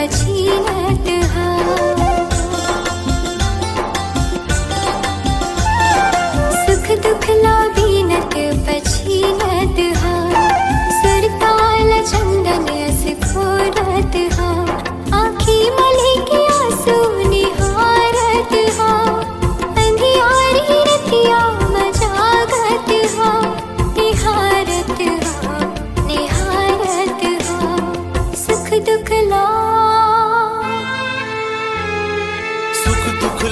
पछीनत हा। सुख दुख लाबीनत पछीनत हा। सुरताल चंदन अस घोरत हा। आँखी मली के आंसू निहारत हा। अंधियारी रतिया मजागत हा। निहारत हा निहारत हा। सुख दुख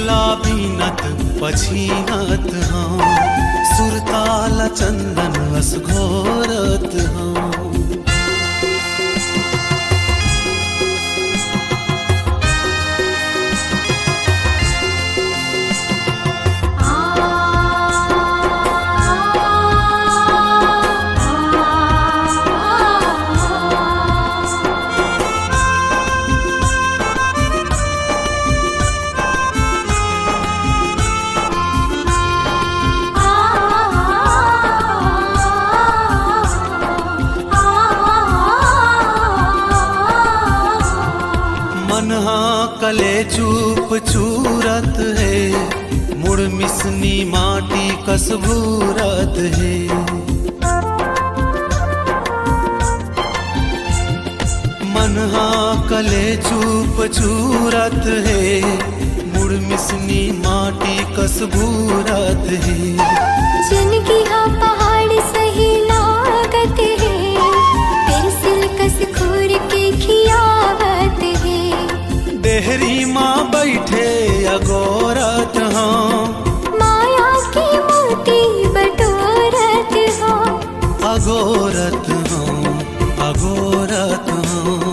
लाबीनत पछीनत हाँ। सुरताल चंदन अस घोरत हाँ। कले चूप चूरत है। मुड़ मिसनी माटी कसबूरत है। मनहा कले चूप चूरत है। मुड़ मिसनी माटी कसबूरत है। जिनकी हाँ पहाड़ सही लागत है। पेंसिल कस खूर के खियावत है। देहरी माँ बैठे अगोरत हाँ। माया की मोती बटोरत हाँ। अगोरत हाँ अगोरत हाँ।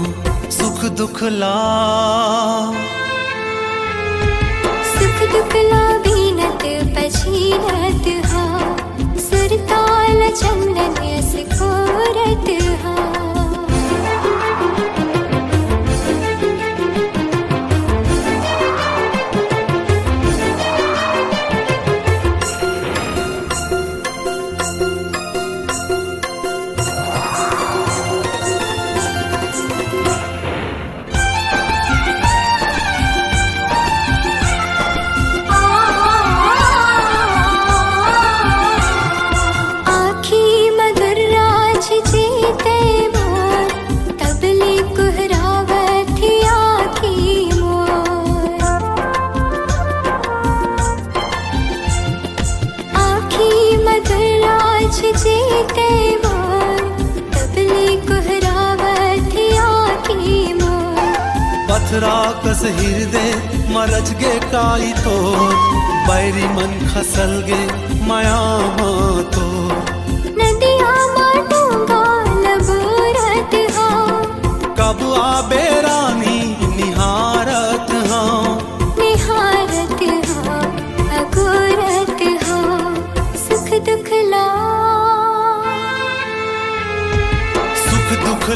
सुख दुख लाबीनत पछीनत हाँ। सुरताल चंदन अस घोरत हाँ। पथरा कस हृदय मरज गे काई तो। बैरी मन खसल गे माया माँ तो। नदिया माटूंगा लबोरत हाँ। कब आबे रानी निहारत हाँ। निहारत हाँ अगोरत हाँ। सुख दुख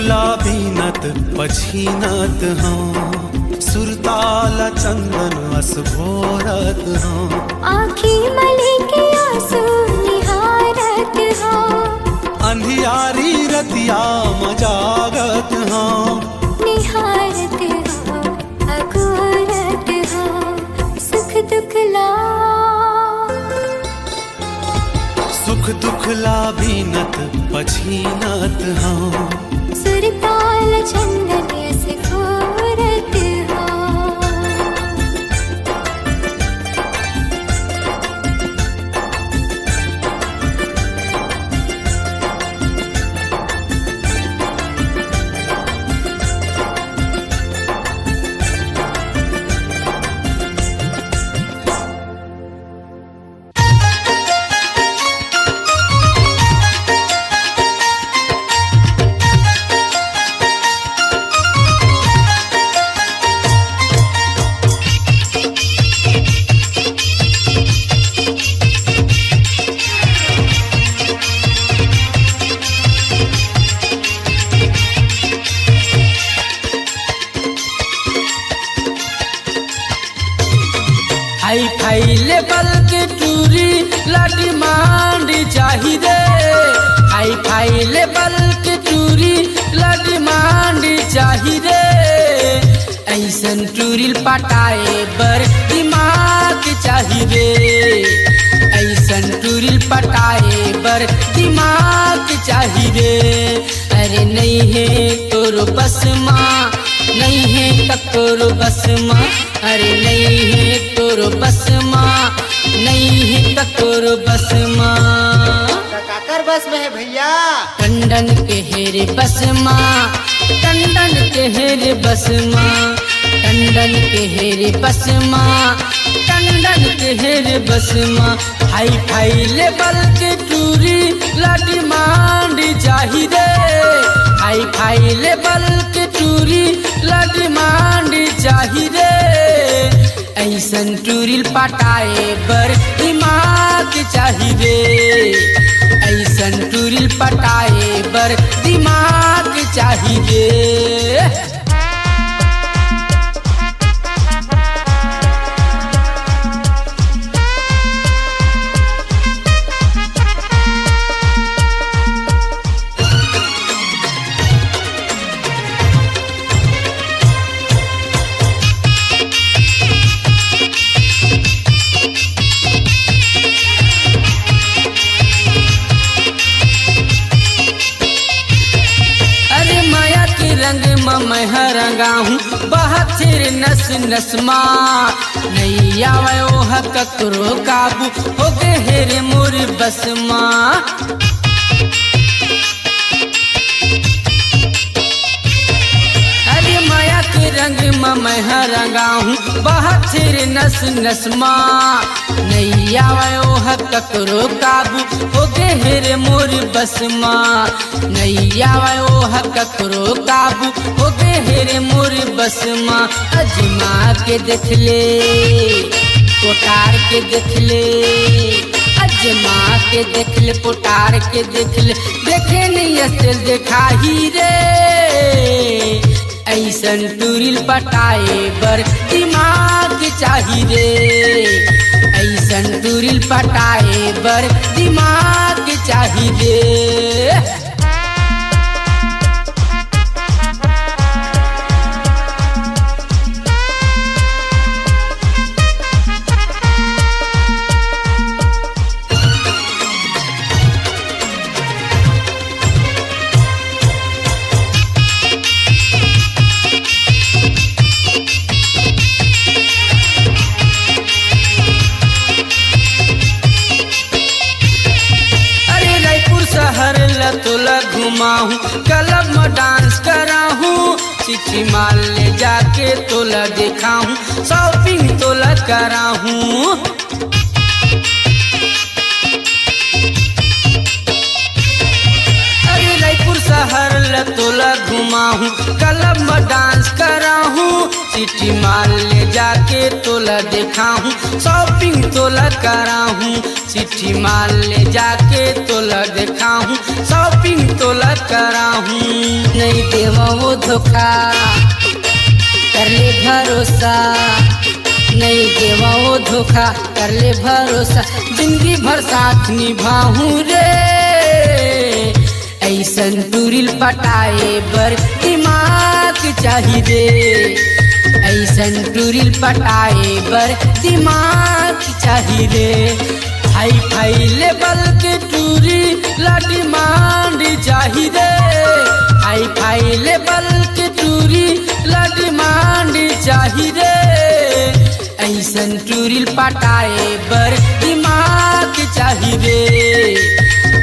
लाबीनत पछीनत हाँ। सुरताल चंदन अस घोरत हाँ। आँखी मली के आंसू निहारत हाँ। अंधियारी रतिया मजागत हाँ। निहारत हाँ अगोरत हाँ। सुख दुख लाबीनत पछीनत हाँ। सुरताल चंदन अस घोरत हाँ। हाई फाई लेवल के टूरी लाडी मांडी चाहिए। हाई फाई लेवल के टूरी लाडी मांडी चाहिए। ऐसन टूरिल पटाए बर दिमाग चाही रे ऐसन टूरिल पटाए बर दिमाग चाही रे अरे नहीं है तोरो बस माँ नहीं है तकोरो बस माँ अरे नहीं है तोरो बस माँ नहीं है तकोरो बस माँ काकर बस में है भैया टंडन के हेरे बस माँ टंडन के हेरे बस माँ टंडन के हेरे बस माँ टंडन के हेरे बस माँ हाई फाई लेवल के टूरी लाडी मांडी चाही रे हाई फाई लेवल के टूरी लाडी मांडी चाही रे ऐसन टूरिल पटाए बर दिमाग चाही रे ऐसन टूरिल पटाए बर दिमाग चाही रे रंग मैं रंगा हूँ बहत्तर नस नस माँ नहीं आवे ओह ककरो काबू हो गए हेरे मोर बस माँ अरे माया के रंग मैं रंगा हूँ बहत्तर नस नस माँ नहीं आवे ओह ककरो काबू हो गए हेरे मोर बस माँ नहीं आवे ओह ककरो काबू हो गए हेरे मोर बस माँ अजमा के देख ले पोटार के देख ले अजमा के देख ले पोटार के देख ले देखे नहीं असल देखा ही रे ऐसन टूरिल पटाए बर दिमाग चाही रे ऐसन टूरिल पटाए बर दिमाग चाही रे तोला घुमाऊं क्लब में डांस कराऊं चिट्ठी माल ले जाके तोला दिखाऊं शॉपिंग तोला कराऊं अरे रायपुर शहर ल तोला घुमाऊं क्लब में डांस कराऊं चिट्ठी माल ले जाके तोला दिखाऊं शॉपिंग तोला कराऊं चिट्ठी माल ले जाके तोला दिखाऊं शॉपिंग तोला कराऊं नहीं देवा वो धोखा कर ले भरोसा नहीं देवा वो धोखा कर ले भरोसा जिंदगी भर साथ निभाऊं रे ऐसन टूरिल पटाए बर दिमाग चाही रे ऐसन टूरिल पटाए बर दिमाग चाही रे हाई फाई लेवल के टूरी लाडी मांडी चाही रे हाई फाई लेवल के टूरी लाडी मांडी चाही रे ऐसन टूरिल पटाए बर दिमाग चाही रे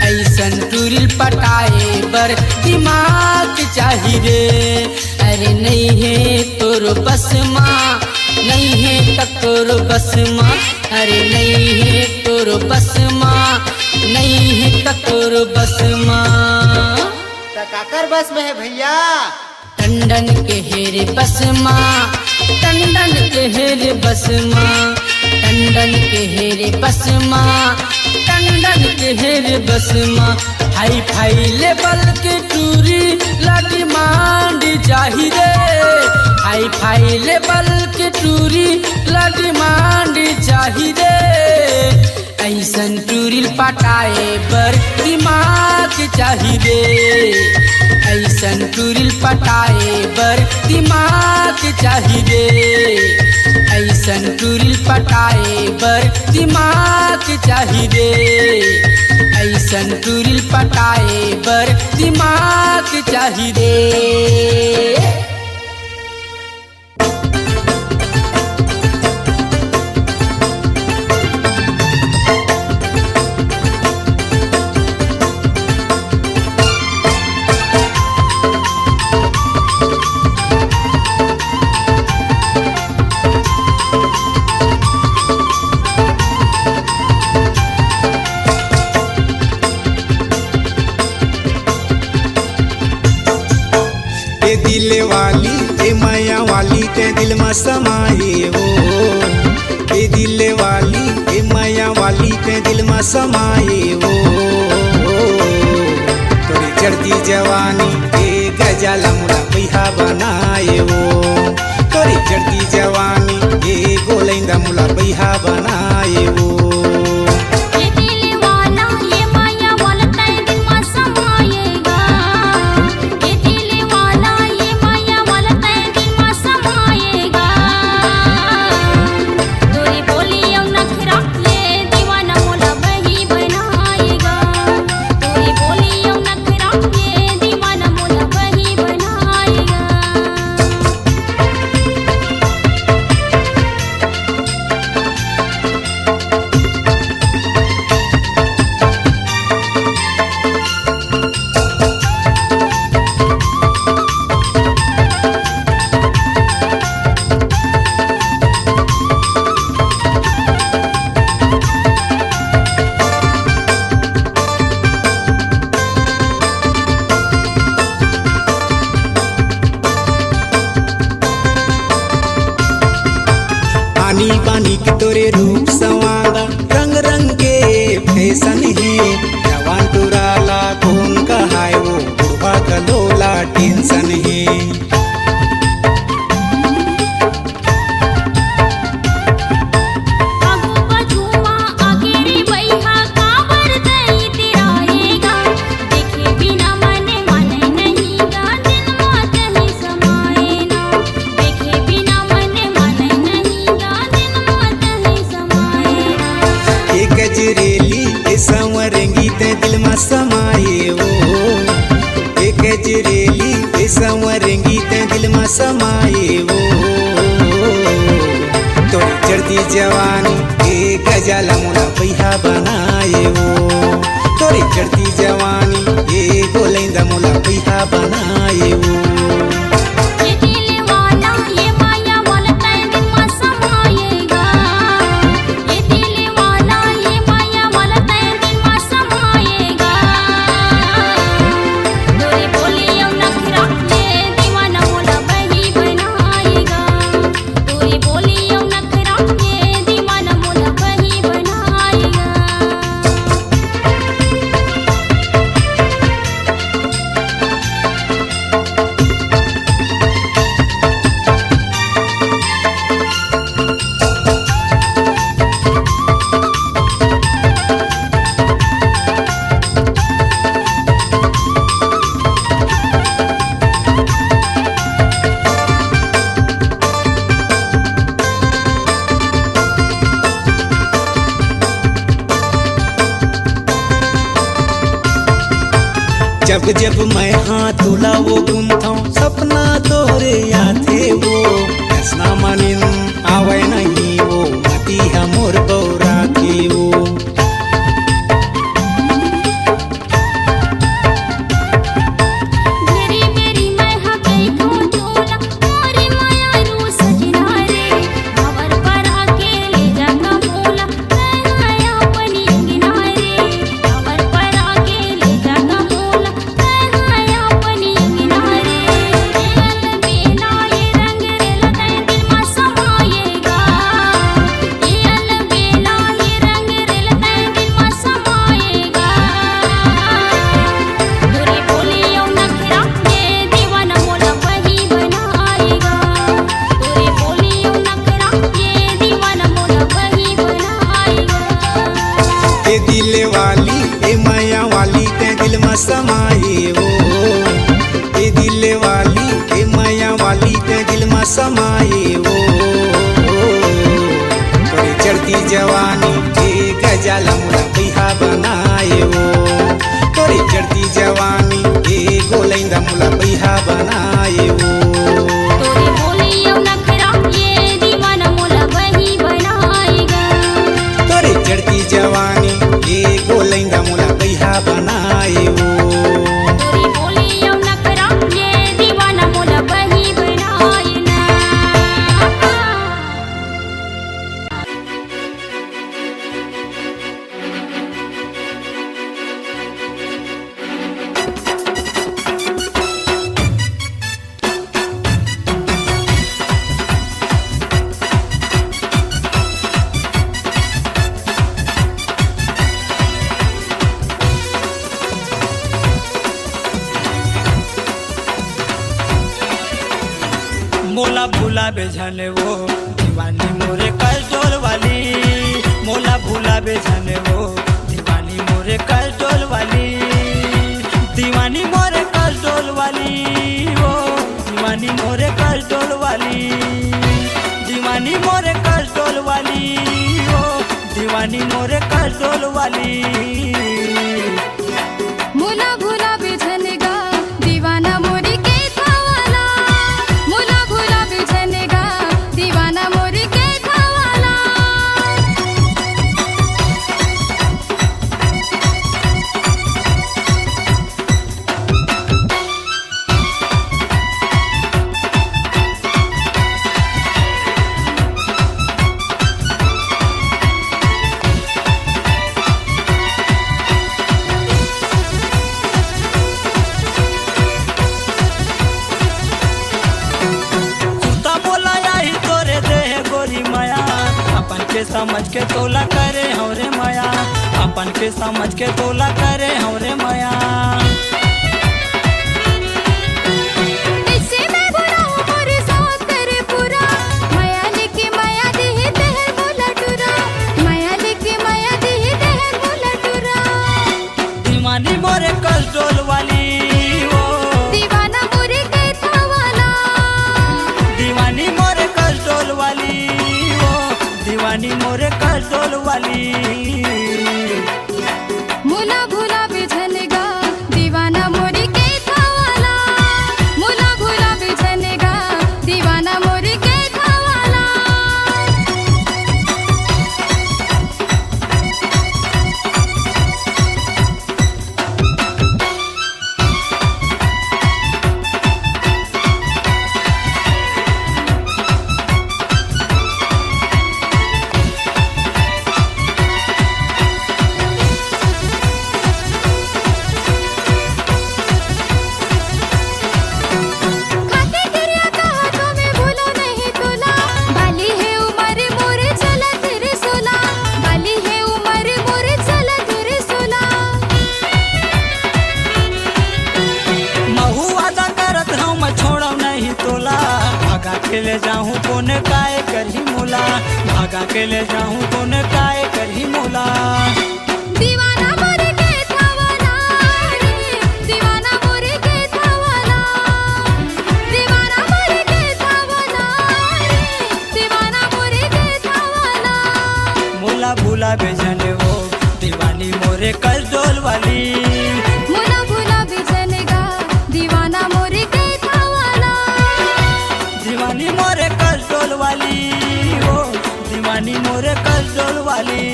ऐसन टूरिल पटाए बर दिमाग चाही रे अरे नहीं है तोरो बस माँ नहीं है तकोरो बस माँ अरे नहीं है तोरो बस माँ नहीं है तकोरो बस माँ काकर बस में है भैया टंडन के हेरे बस माँ टंडन के हेरे बस माँ टंडन के हेरे बस माँ टंडन के हेरे बस माँ हाई फाई लेवल के टूरी लाडी मांडी चाही रे हाई फाई लेवल के टूरी लाडी मांडी चाही रे ऐसन टूरिल पटाए बर दिमाग चाही रे ऐसन ऐसन टूरिल पटाए बर दिमाग चाही रे ऐसन टूरिल पटाए बर दिमाग चाही रे ऐसन टूरिल पटाए बर दिमाग चाही रे दिल वाली ए माया वाली ते दिल में समाये हो ए दिल वाली ए माया वाली ते दिल में समाये हो तोरी चढ़ती जवानी ए गजाला मुला बैहा बनाए हो तोरी चढ़ती जवानी ए गोलैंदा मुला बैहा बनाए हो बानी के तोरे रूप सवांगा रंग रंग के फैशन है जवान टुराला कौन कहाय वो बुढ़वा का लोला टेंशन है गजरेली ए संवरेंगी ते दिल में समाये हो ए गजरेली ए संवरेंगी ते दिल में समाये हो तोरी चढ़ती जवानी ए गजाला मुला बैहा बनाए हो तोरी चढ़ती जवानी ए गोलैंदा मुला बैहा बनाए हो जब जब मैं हाथ तुला वो गुंथाऊं सपना तोरे आथे वो हंसना मनिन आवे नहीं वो मती हमोर बौरा के वो गोलैंदा मोला बैहा बनाए वो तोरी बोली अब नखरा ये दीवाना मोला वही बनाएगा। तोरे चढ़ती जवानी ये गोलैंदा मोला बैहा बनाए वो तोरी बोली अब नखरा ये दीवाना मोला वही बनाएगा। मोला भूला बेझने वो दीवानी मोरे कलडोल वाली मोला भूला बेझने वो दीवानी मोरे कलडोल वाली दीवानी मोरे कलडोल वाली वो दीवानी मोरे कलडोल वाली दीवानी मोरे कलडोल वाली वो दीवानी मोरे कलडोल वाली मोला भूला बेझनेगा दीवाना मोरी के थावाला। मोला भूला बेझनेगा दीवाना मोरी के थावाला। सुता बोला आई तोरे देह गोरी माया अपन के समझ के तोला करे हमरे माया अपन के समझ के तोला करे हमरे माया इससे मैं बुरा हूँ मोरे साथ तेरे पूरा। माया लेके माया देहे देहर बोला टूरा। माया लेके माया देहे देहर बोला टूरा। दीवानी मोरे कलडोल वाली वो दीवाना मोरे के थावाला। दीवानी मोरे कलडोल वाली वो दीवानी मोरे कलडोल वाली मोला भूला बेझनेगा दीवाना मोरी के थावाला। मोला भूला बेझनेगा दीवाना मोरी के थावाला। खाते गिरिया का हाथों में भूलो नहीं तोला। बाली है उमर मोरे चला तेरे सोला। बाली है उमर मोरे चला तेरे सोला। महू वादा करत हूँ मैं छोड़ब नहीं तोला भागा के ले जाऊँ कोने काय करही मोला भागा के ले जाऊँ कोने काय करही मोला दीवाना मोरे के थावाला रे। दीवाना मोरे के थावाला। दीवाना मोरे के थावाला रे। दीवाना मोरे के थावाला। मोला भूला बेझने वो दीवानी मोरे कलडोल वाली मोला भूला बेझनेगा दीवाना मोरे के थावाला। दीवानी मोरे कलडोल वाली वो दीवानी मोरे कलडोल वाली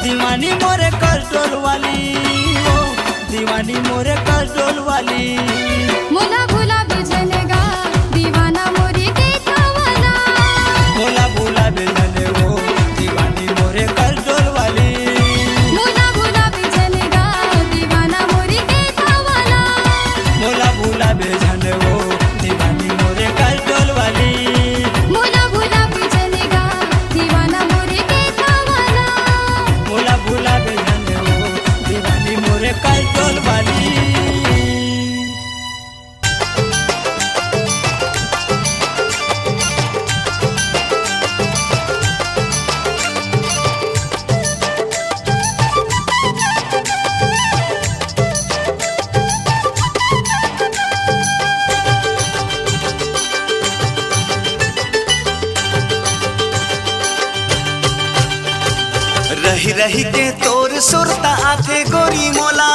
दीवानी मोरे कलडोल वाली वो दीवानी मोरे कलडोल वाली मोला भूला बेझनेगा दीवाना मोरे के थावाला। मोला भूला बेझने वो दीवानी मोरे कलडोल वाली मोला भूला बेझनेगा दीवाना मोरे के थावाला। मोला भूला बेझने वो दीवानी मोरे कलडोल वाली मोला भूला बेझनेगा दीवाना मोरे के थावाला। मोला भूला बेझने वो दीवानी मोरे कलडोल वाली रही रही के तोर सुरता आथे गोरी मोला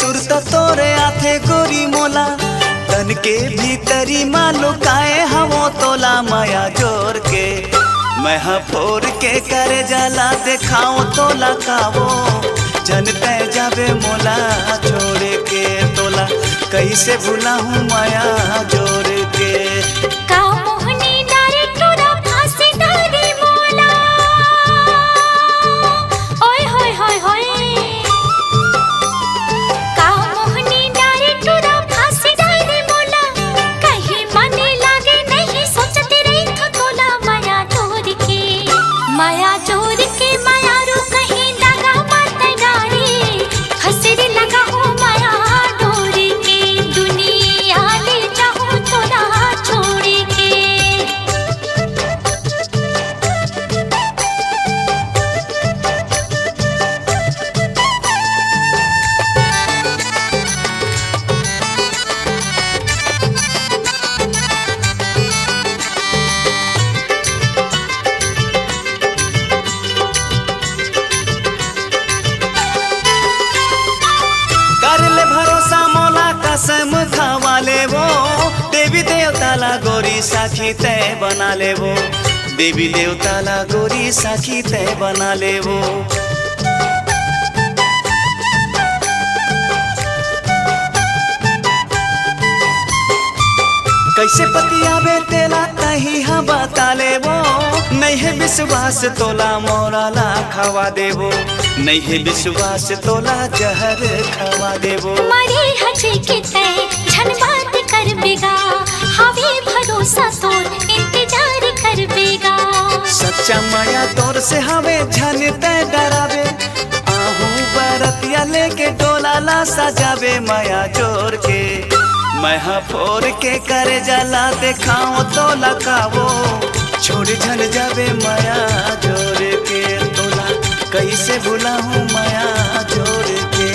सुरत तोरे आथे गोरी मोला तन के भीतरी मालो काए हवो तोला माया जोर के मैं फोर के करे जाला देखाओ तोला कावो जनते जावे मोला छोड़ के तोला कैसे भूला हूँ माया जोर के का मोहनी डारे तोरा फांसी डारे मोला ओए होय होय होय का मोहनी डारे तोरा फांसी डारे मोला कहीं मने लागे नहीं सोचते रही तो तोला माया जोर के माया जोर के माया रो कहीं लगा मत डारे हंसरी लगा हो माया डोर के दुनिया ले जाऊं तोला छोड़ के कर ले भरोसा मोला कसम खावा ले वो देवी देवताला गोरी साखी तय बना ले वो देवी देवताला गोरी साखी तय बना ले वो कैसे पतियावे तेला कहीं हम बता ले वो नहीं है विश्वास तोला मोरा ला खवा देवो नहीं है विश्वास तोला जहर खवा देवो मरे हजे के तय झन बात कर बेगा हवे भरोसा तोर इंतजार कर बेगा सच्चा माया तोर से हवे झन तय डरावे आहू बरतिया लेके डोला ला सजावे माया जोर के मैं फोर के करे जाला देखाओ तो लकावो छोड़ झल जावे माया जोर के तोला कैसे भूला हूँ माया जोर के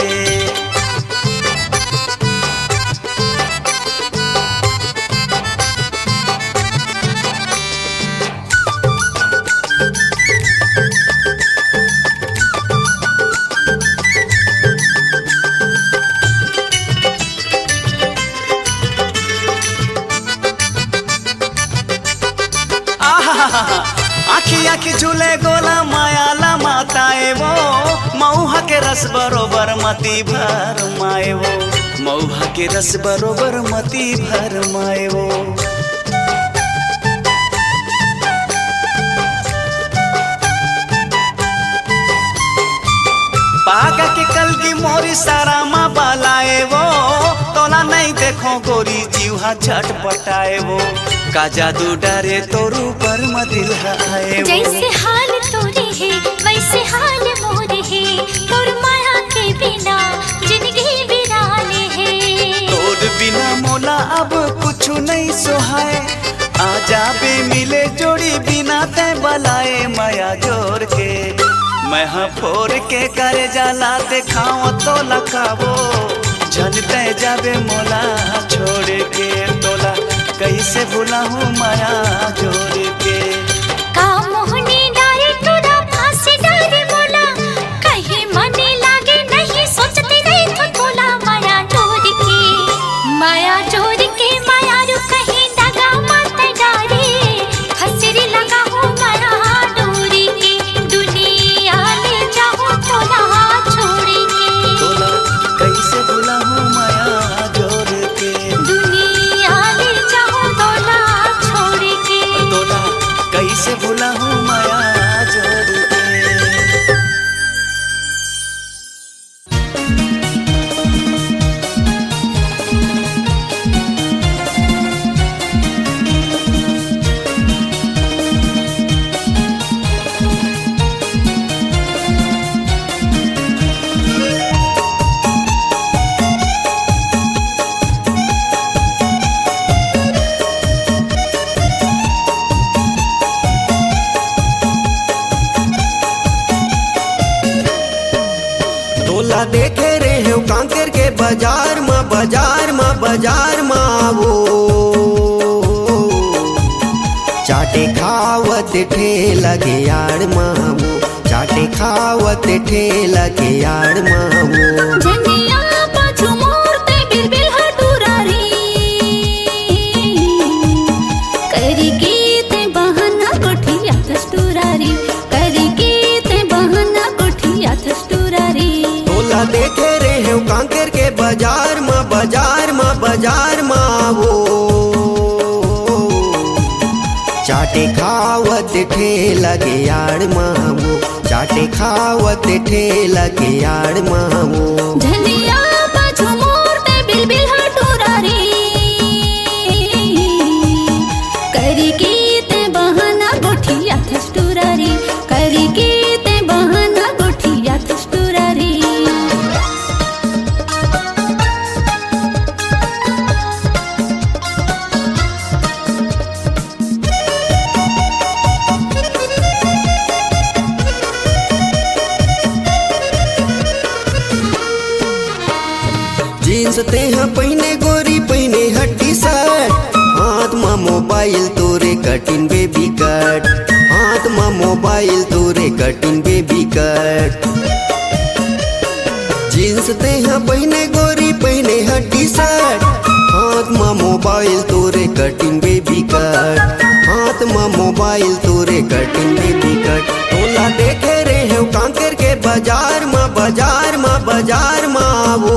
आखी आखी झूले गोला मायाला माताए वो मऊहा के रस बरोबर मती भर माए वो मऊहा के रस बरोबर मती भर माए वो पागा के कलगी मोरी सारा माँ बालाए वो तोला नहीं देखो गोरी जीवा छटपटाए वो का जादू डरे तोरू पर मदिल आए जैसे हाल तोरे है वैसे हाल मोरे है तोर माया के बिना जिंदगी बिराले है तोर बिना मोला अब कुछ नहीं सोहाए आजा बे मिले जोड़ी बिना तय बलाए माया जोर के मैं फोर के करे जाला देखाओ तो लखावो झन तय जावे मोला छोड़ के तोला कैसे भूला हूँ माया जोर के का मोहनी डारे तोरा फांसी डारे मोला कहीं मने लागे नहीं सोचते रही तो तोला माया जोर के माया रू कहीं दगा मत डारे हंसरी लगा हो माया डोर के दुनिया ले जाओ तोला छोड़ के तोला कैसे भूला हूँ माया जोर के दुनिया ले जाओ तोला छोड़ के तोला कैसे भूला हूँ माया जोर के तोला देखे रे हो कांकेर के बाजार में वो चाटे खावत ठेला के यार मामू चाटे खावत ठेला के यार मामू जनिया बाजू बाजार माँ वो चाटे खावत ठेला के यार माँ वो चाटे खावत ठेला के यार माँ वो झनिया पाछू मोरते बिलबिल हटोरा रे करी की ते बहाना गोठिया थस्टूरा रे करी की ते बहाना गोठिया थस्टूरा रे जींस ते हैं पहने गोरी पहने हड्डी शर्ट हाथ में मोबाइल तोरे कटिन बेबी कट हाथ में मोबाइल तोरे कटिन बेबी कट जींस ते हैं पहने गोरी पहने हड्डी शर्ट हाथ में मोबाइल तोरे कटिन बेबी कट हाथ में मोबाइल तोरे कटिन बेबी कट तोला देखे रे हो कांकेर के बाजार माँ वो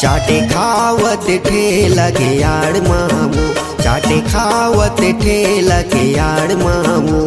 चाटे खावत ठेला के यार माँ वो चाटे खावत ठेला के यार माँ वो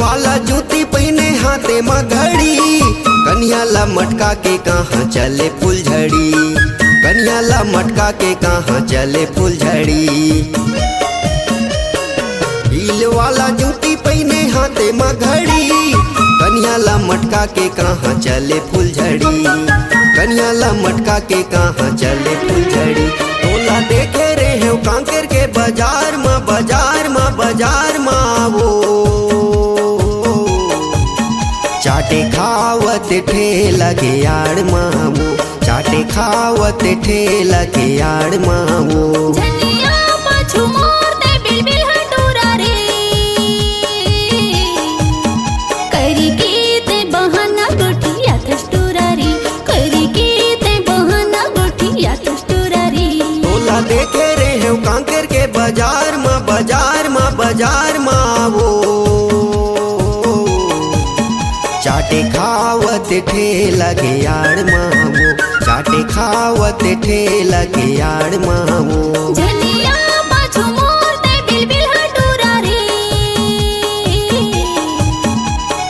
वाला जूती पहने हाथे में घड़ी कन्या ला मटका के कहाँ चले फुलझड़ी कन्या ला मटका के कहाँ चले फुलझड़ी हील वाला जूती पहने हाथे में घड़ी कन्या ला मटका के कहाँ चले फुलझड़ी कन्या ला मटका के कहाँ चले फुलझड़ी तोला देखे रे हो कांकेर के बाजार माँ वो चाटे खावत ठेला के यार माँ वो चाटे खावत ठेला के यार माँ वो झनिया पाछू मोरते बिलबिल हटोरा रे करी की ते बहाना गोठिया थस्टूरा रे करी की ते बहाना गोठिया थस्टूरा रे तोला देखे रे हो कांकेर के बाजार माँ वो चाटे खावत ठेला के यार माँ वो चाटे खावत ठेला के यार माँ वो झनिया पाछू मोरते बिलबिल हटोरा रे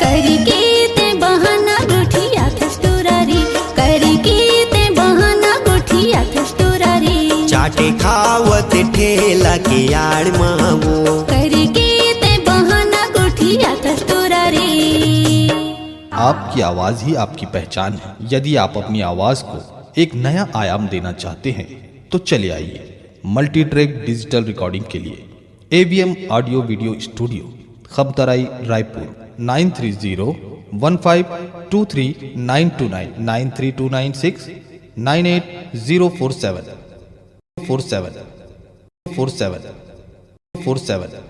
करी की ते बहाना गोठिया थस्टूरा रे करी की ते बहाना गोठिया थस्टूरा रे चाटे खावत ठेला के यार माँ वो करी की ते बहाना गोठिया थस्टूरा रे। आपकी आवाज ही आपकी पहचान है। यदि आप अपनी आवाज को एक नया आयाम देना चाहते हैं तो चले आइए मल्टी ट्रैक डिजिटल रिकॉर्डिंग के लिए AVM ऑडियो वीडियो स्टूडियो खबतराई रायपुर 9301523929 93296 98047 47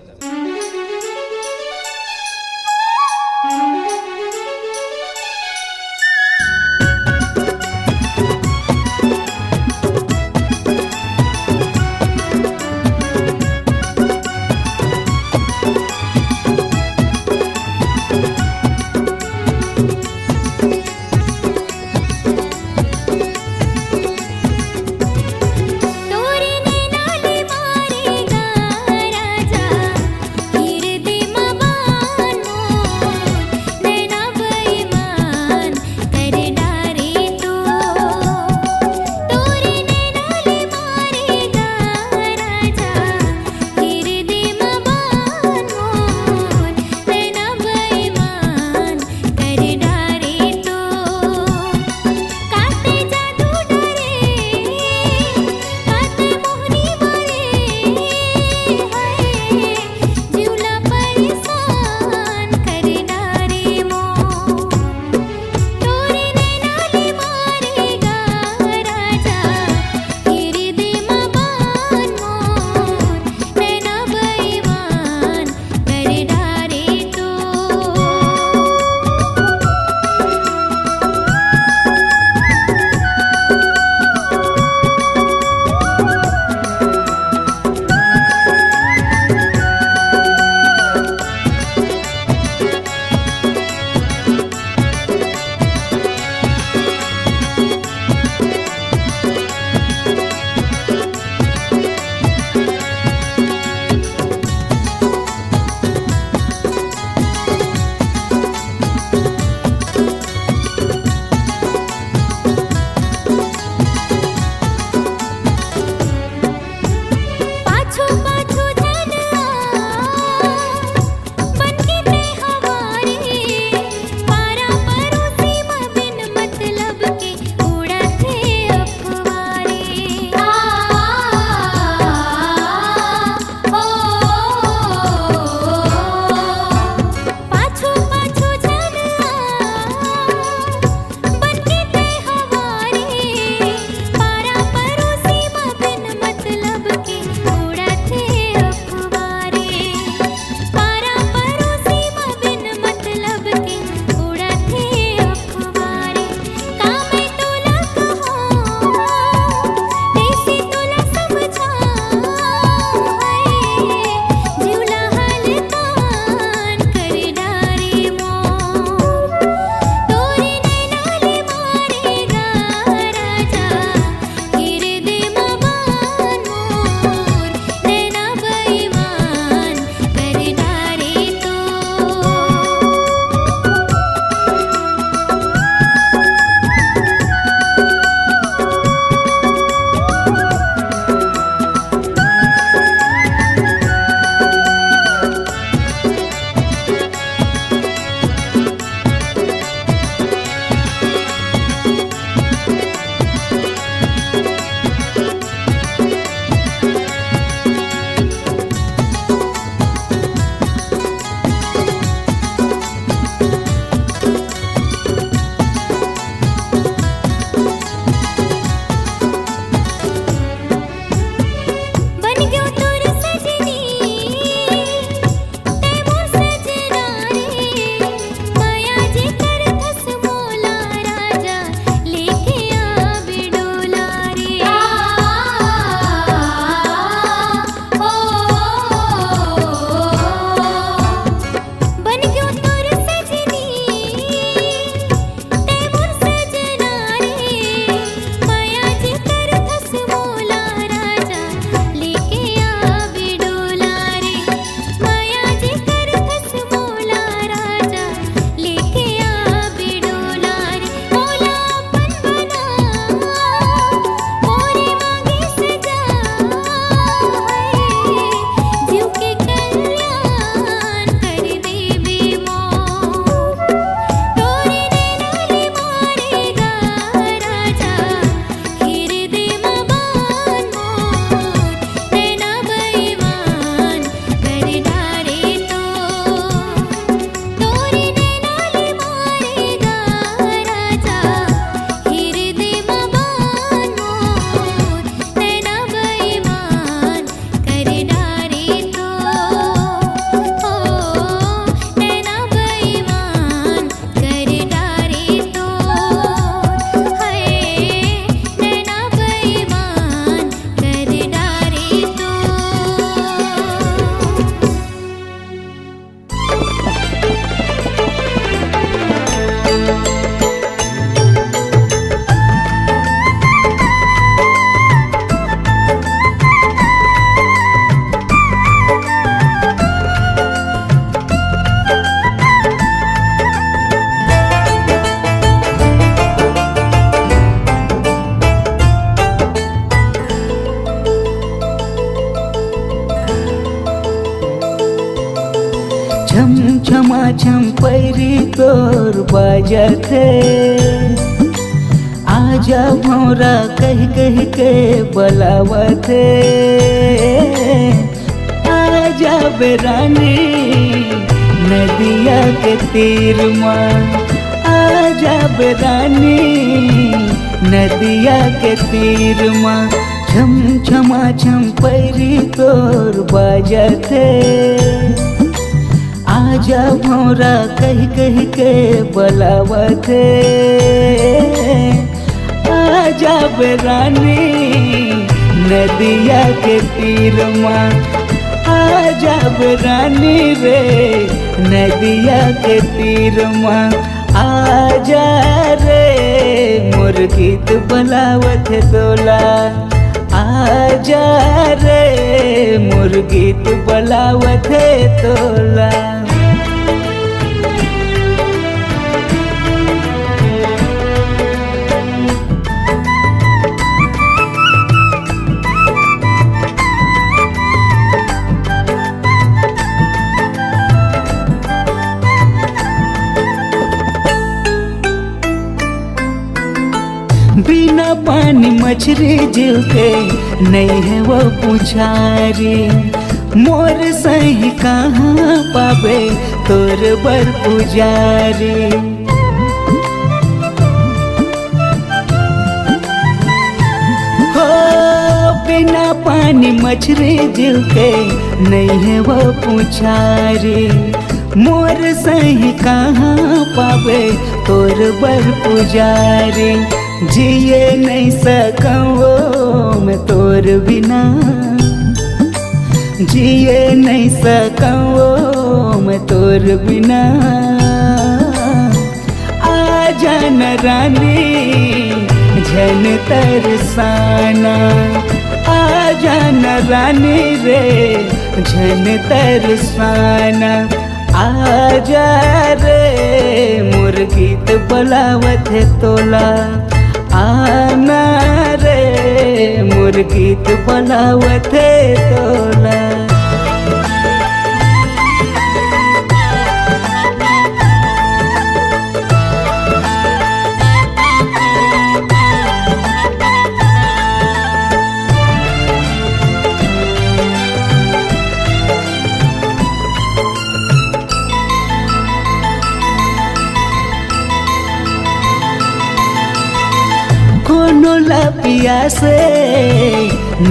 छम छमा छम पैरी तोर बजथे आजा भौरा कह कह के बलावथे आजा बेरानी नदिया के तीर माँ आजा बेरानी नदिया के तीर माँ छम छमा छम पैरी तोर बजथे आजा भौरा कह कह के बलावथे आजा बेरानी नदिया के तीर माँ आजा बेरानी रे नदिया के तीर माँ आजा रे मोर गीत बलावत तोला आजा रे मोर गीत बलावत तोला बिना पानी मछली जीव के नहीं है वो पुछारी मोर सही कहाँ पावे तोर बर पुजारी हो बिना पानी मछली जीव के नहीं है वो पुछारी मोर सही कहाँ पावे तोर बर पुजारी जिए नहीं सकूँ मैं तोर बिना जिए नहीं सकूँ मैं तोर बिना आजा न रानी झन तरसाना आजा न रानी रे झन तरसाना आजा रे मोर गीत बलावत तोला आना रे मोर गीत बलावत तोला कोनो लपिया से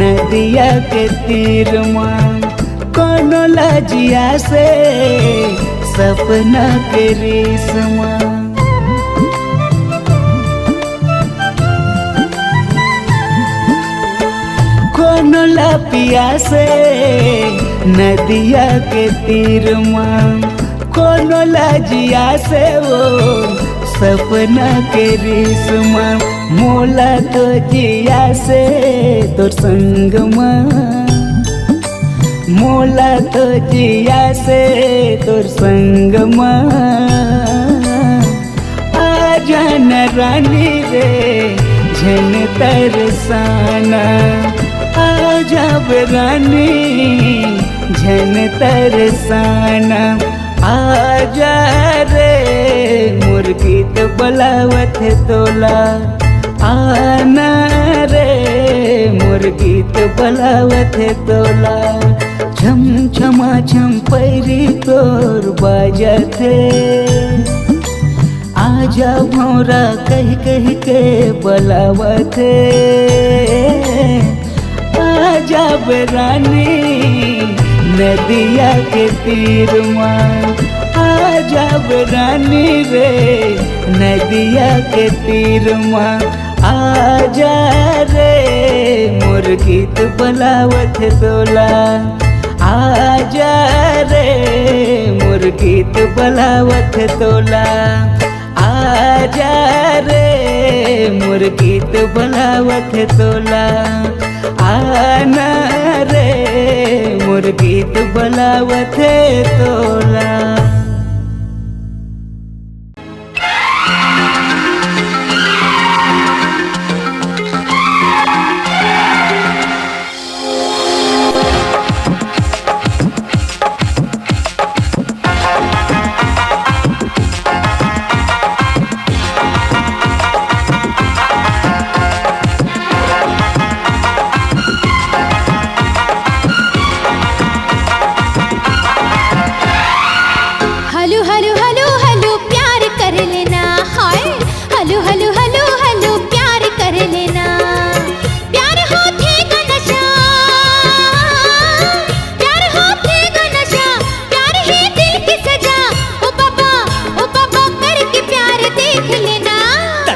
नदिया के तीर माँ कोनो लजिया से सपना के रेशमा कोनो लपिया से नदिया के तीर माँ कोनो लजिया से वो सपना के रेशमा मोला तो जिया से तोर संग माँ मोला तो जिया से तोर संग माँ आजा न रानी रे झन तरसाना आजा बेरानी झन तरसाना आजा रे मोर गीत बलावत तोला आना रे मोर गीत बलावत तोला छम छमा छम पैरी तोर बजथे आजा भौरा कह कह के बलावथे आजा बेरानी नदिया के तीर माँ आजा बेरानी रे नदिया के तीर माँ आजा रे मोर गीत बलावत तोला आजा रे मोर गीत बलावत तोला आजा रे मोर गीत बलावत तोला आना रे मोर गीत बलावत तोला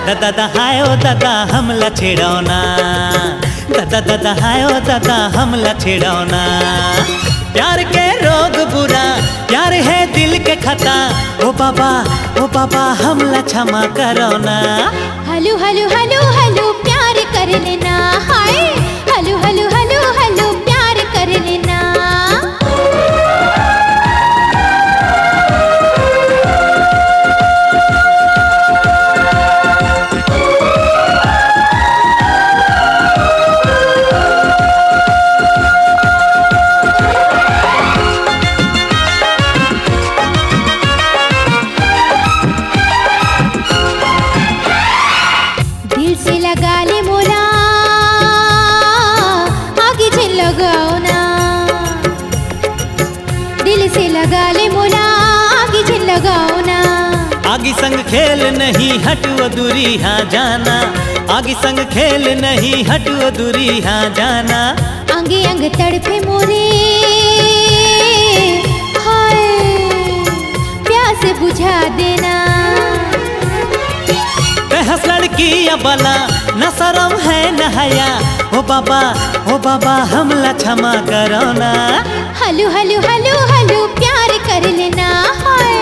दादा दादा हाय ओ दादा हमला छेड़ौना, दादा दादा हाय ओ दादा हमला छेड़ौना। प्यार के रोग बुरा, प्यार है दिल के खता, ओ बाबा हमला क्षमा करो ना। हलू हलू हलू हलू प्यार कर लेना, हाय हलू हलू हलू हलू प्यार कर लेना। दिल से लगा ले मोला, आगे से लगाओ ना। दिल से लगा ले मोला, आगे से लगाओ ना। आगे संग खेल नहीं हटो दूरी हाँ जाना, आगे संग खेल नहीं हटो दूरी हाँ जाना। अंगे अंग तड़पे मोरे, हाय प्यास बुझा देना। हंस लड़की या बला न शरम है न हया, ओ बाबा हमला क्षमा करो ना। हलू हलू हलू हलू प्यार कर लेना, हाय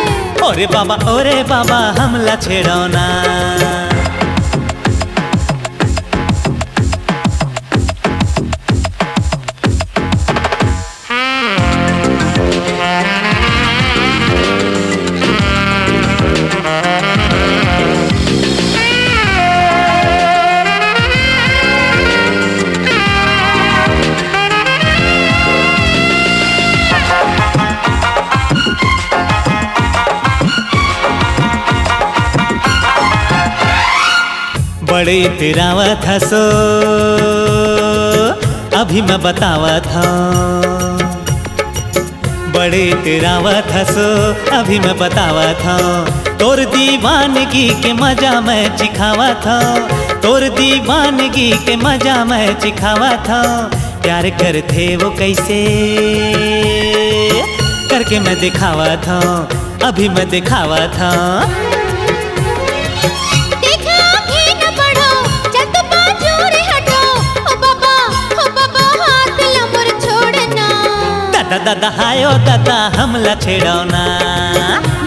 ओरे बाबा हमला छेड़ो ना। बड़े तेरावा था सो अभी मैं बतावा था, बड़े तेरावा था सो अभी मैं बतावा था। तोर दीवानगी के मजा मैं चिखावा था, तोर दीवानगी के मजा मैं चिखावा था। प्यार करते वो कैसे करके मैं दिखावा था, अभी मैं दिखावा था। दादा हायो दादा हमला छेड़ो ना,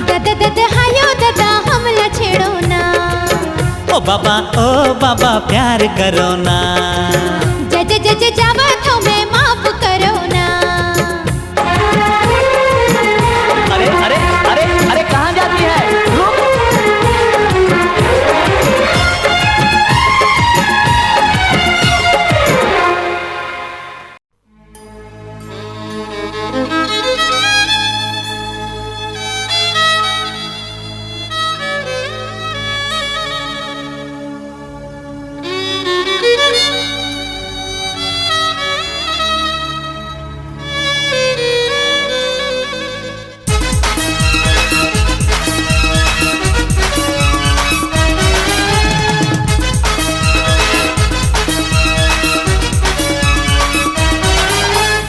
दादा दादा हायो दादा हमला छेड़ो ना। ओ बाबा प्यार करो ना। जज जावा तो मैं माफ करो ना। अरे अरे अरे अरे कहाँ जाती है?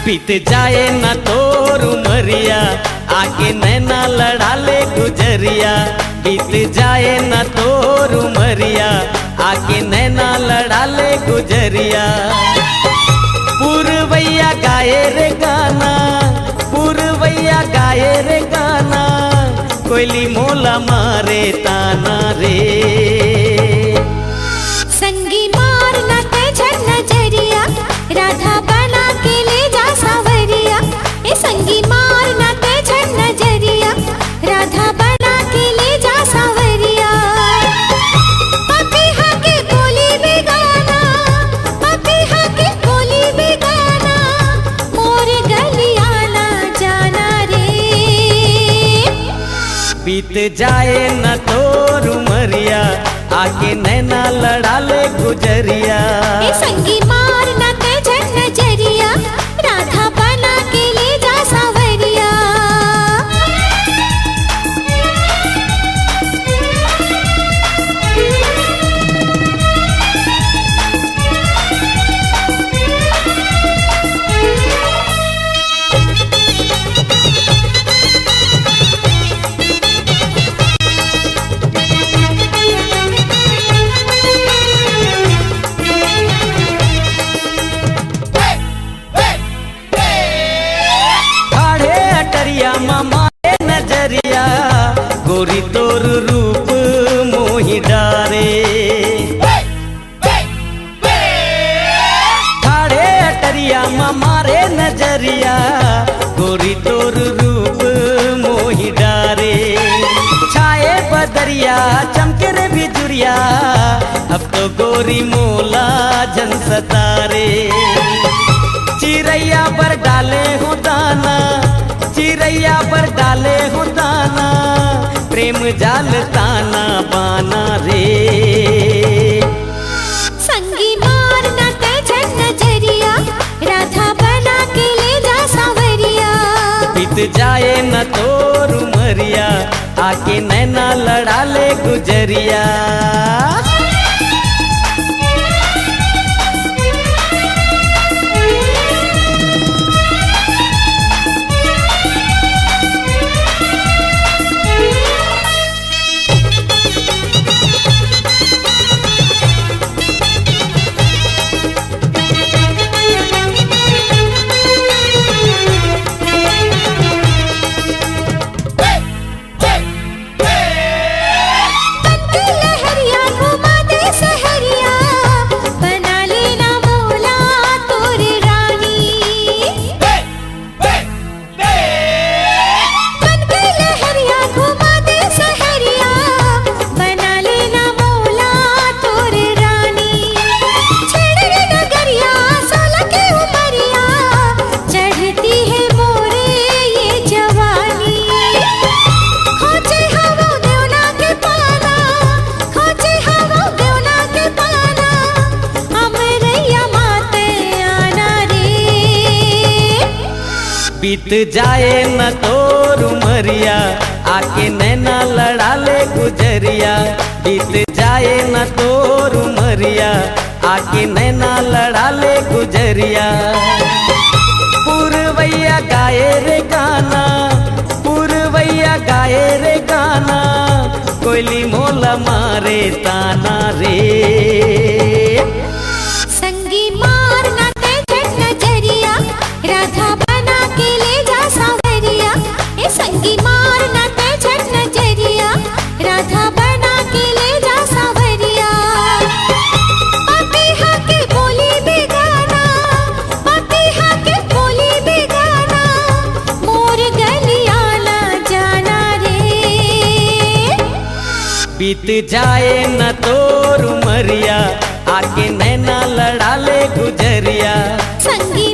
बीत जाए ना तोर उमरिया, आगे नैना लड़ा ले गुजरिया। बीत जाए ना तोर उमरिया, आगे नैना लड़ा ले गुजरिया। पुरवैया गाए रे गाना, पुरवैया गाए रे गाना, कोयली मोला मारे ताना रे। संगी मारना ते झरना जरिया, राधा बना के ले जा सावरिया। ए संगी मारना ते झरना जरिया, राधा बना के ले जा सावरिया। पपीहा के बोली भी गाना, पपीहा के बोली भी गाना, मोर गलिया ना जाना रे। बीत जाए न तोर उमरिया, आगे नैना लड़ा ले गुजरिया। ए संगी मारना ते झरना जरिया, राधा बना के ले जा सावरिया। बदरिया चमके रे बिजुरिया अब तो गोरी मोला जन सतारे चिरैया पर डाले हो दाना चिरैया पर डाले हो दाना प्रेम जाल ताना बाना रे संगी मारना तेजन नजरिया राधा बना के ले जा सावरिया बीत जाए न तोर उमरिया आके नैना लड़ा ले गुजरिया बीत जाए न तोर उमरिया आके नैना लड़ा ले गुजरिया बीत जाए न तोर उमरिया आके नैना लड़ा ले गुजरिया पुरवैया गाए रे गाना पुरवैया गाए रे गाना कोयली मोला मारे ताना रे संगी मारना तेजन नजरिया राधा बना के ले जा सावरिया ए संगी मारना तेजन नजरिया राधा बना के ले जा सावरिया पपीहा के बोली बेगाना पपीहा के बोली बेगाना मोर गलिया ना जाना रे बीत जाए न तोर उमरिया आके नैना लड़ा ले गुजरिया संगी